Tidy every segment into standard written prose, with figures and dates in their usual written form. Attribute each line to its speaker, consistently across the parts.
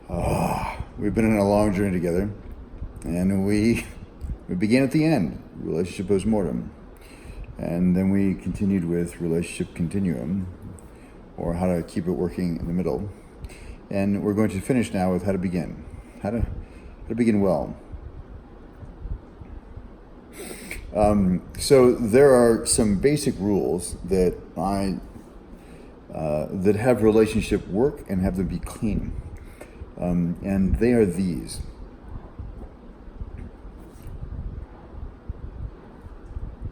Speaker 1: We've been on a long journey together, and we began at the end, relationship postmortem, and then we continued with relationship continuum, or how to keep it working in the middle. And we're going to finish now with how to begin, how to begin well. So there are some basic rules that that have relationship work and have them be clean. And they are these.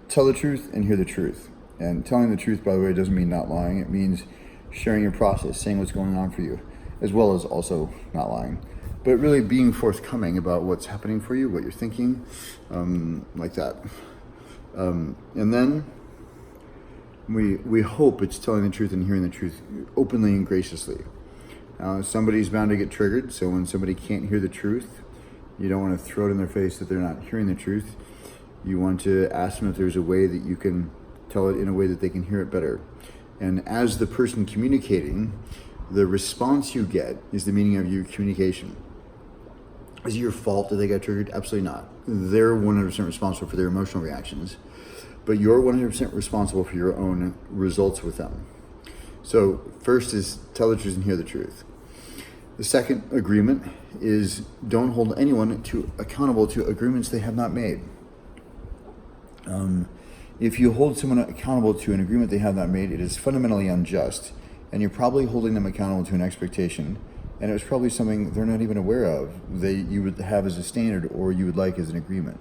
Speaker 1: Tell the truth and hear the truth. And telling the truth, by the way, doesn't mean not lying. It means sharing your process, saying what's going on for you, as well as also not lying. But really being forthcoming about what's happening for you, what you're thinking, like that. And then we hope it's telling the truth and hearing the truth openly and graciously. Somebody's bound to get triggered, so when somebody can't hear the truth, you don't want to throw it in their face that they're not hearing the truth. You want to ask them if there's a way that you can tell it in a way that they can hear it better. And as the person communicating, the response you get is the meaning of your communication. Is it your fault that they got triggered? Absolutely not. They're 100% responsible for their emotional reactions, but you're 100% responsible for your own results with them. So first is tell the truth and hear the truth. The second agreement is don't hold anyone accountable to agreements they have not made. If you hold someone accountable to an agreement they have not made, it is fundamentally unjust, and you're probably holding them accountable to an expectation, and it was probably something they're not even aware of that you would have as a standard or you would like as an agreement.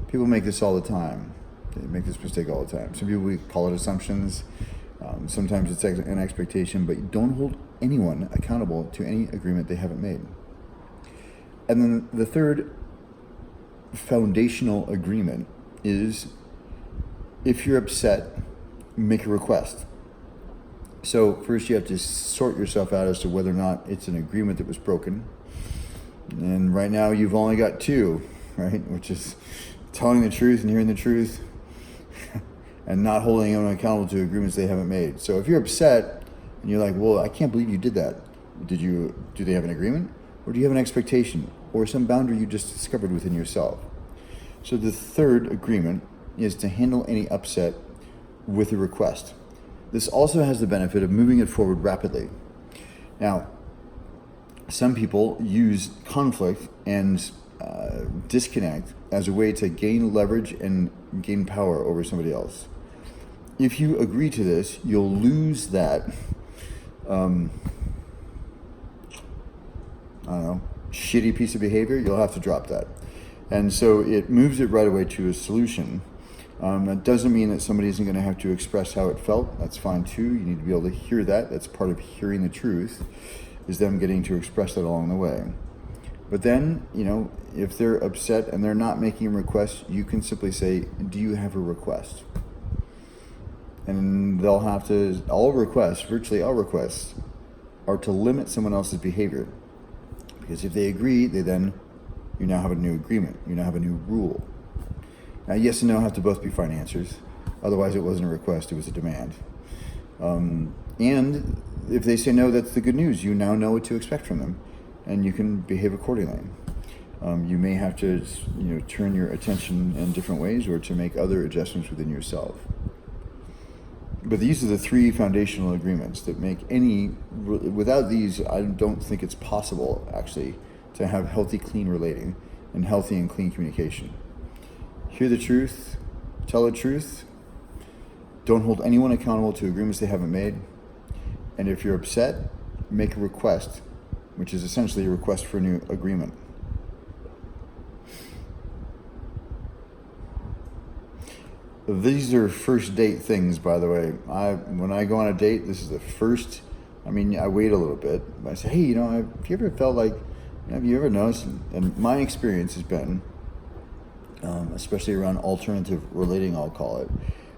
Speaker 1: People make this all the time. They make this mistake all the time. Some people, we call it assumptions. Sometimes it's an expectation, but don't hold anyone accountable to any agreement they haven't made. And then the third foundational agreement is if you're upset, make a request. So first you have to sort yourself out as to whether or not it's an agreement that was broken. And right now you've only got two, right? Which is telling the truth and hearing the truth and not holding anyone accountable to agreements they haven't made. So if you're upset and you're like, well, I can't believe you did that. Do they have an agreement? Or do you have an expectation or some boundary you just discovered within yourself? So the third agreement is to handle any upset with a request. This also has the benefit of moving it forward rapidly. Now, some people use conflict and disconnect as a way to gain leverage and gain power over somebody else. If you agree to this, you'll lose that, shitty piece of behavior. You'll have to drop that. And so it moves it right away to a solution. That doesn't mean that somebody isn't going to have to express how it felt. That's fine too. You need to be able to hear that. That's part of hearing the truth, is them getting to express that along the way. But then, if they're upset and they're not making a request, you can simply say, do you have a request? And they'll have to, virtually all requests, are to limit someone else's behavior. Because if they agree, you now have a new agreement. You now have a new rule. Now, yes and no have to both be fine answers. Otherwise, it wasn't a request, it was a demand. And if they say no, that's the good news. You now know what to expect from them, and you can behave accordingly. You may have to, turn your attention in different ways or to make other adjustments within yourself. But these are the three foundational agreements that without these, I don't think it's possible, actually, to have healthy, clean relating and healthy and clean communication. Hear the truth, tell the truth, don't hold anyone accountable to agreements they haven't made, and if you're upset, make a request, which is essentially a request for a new agreement. These are first date things, by the way. When I go on a date, this is the first, I wait a little bit, but I say, hey, have you ever felt like, have you ever noticed, and my experience has been, especially around alternative relating, I'll call it,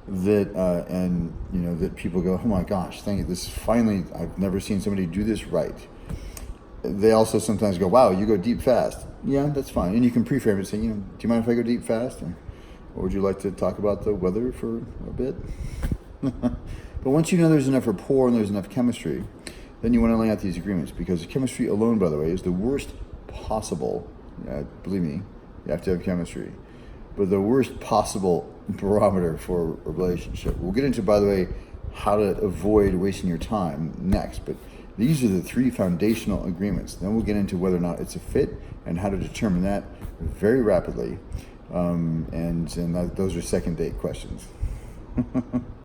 Speaker 1: that people go, oh my gosh, finally, I've never seen somebody do this right. They also sometimes go, wow, you go deep fast. Yeah, that's fine. And you can pre-frame it saying, do you mind if I go deep fast? Or would you like to talk about the weather for a bit? But once you know there's enough rapport and there's enough chemistry, then you want to lay out these agreements, because chemistry alone, by the way, is the worst possible, believe me, you have to have chemistry, but the worst possible barometer for a relationship. We'll get into, by the way, how to avoid wasting your time next, but these are the 3 foundational agreements. Then we'll get into whether or not it's a fit and how to determine that very rapidly. And those are second date questions.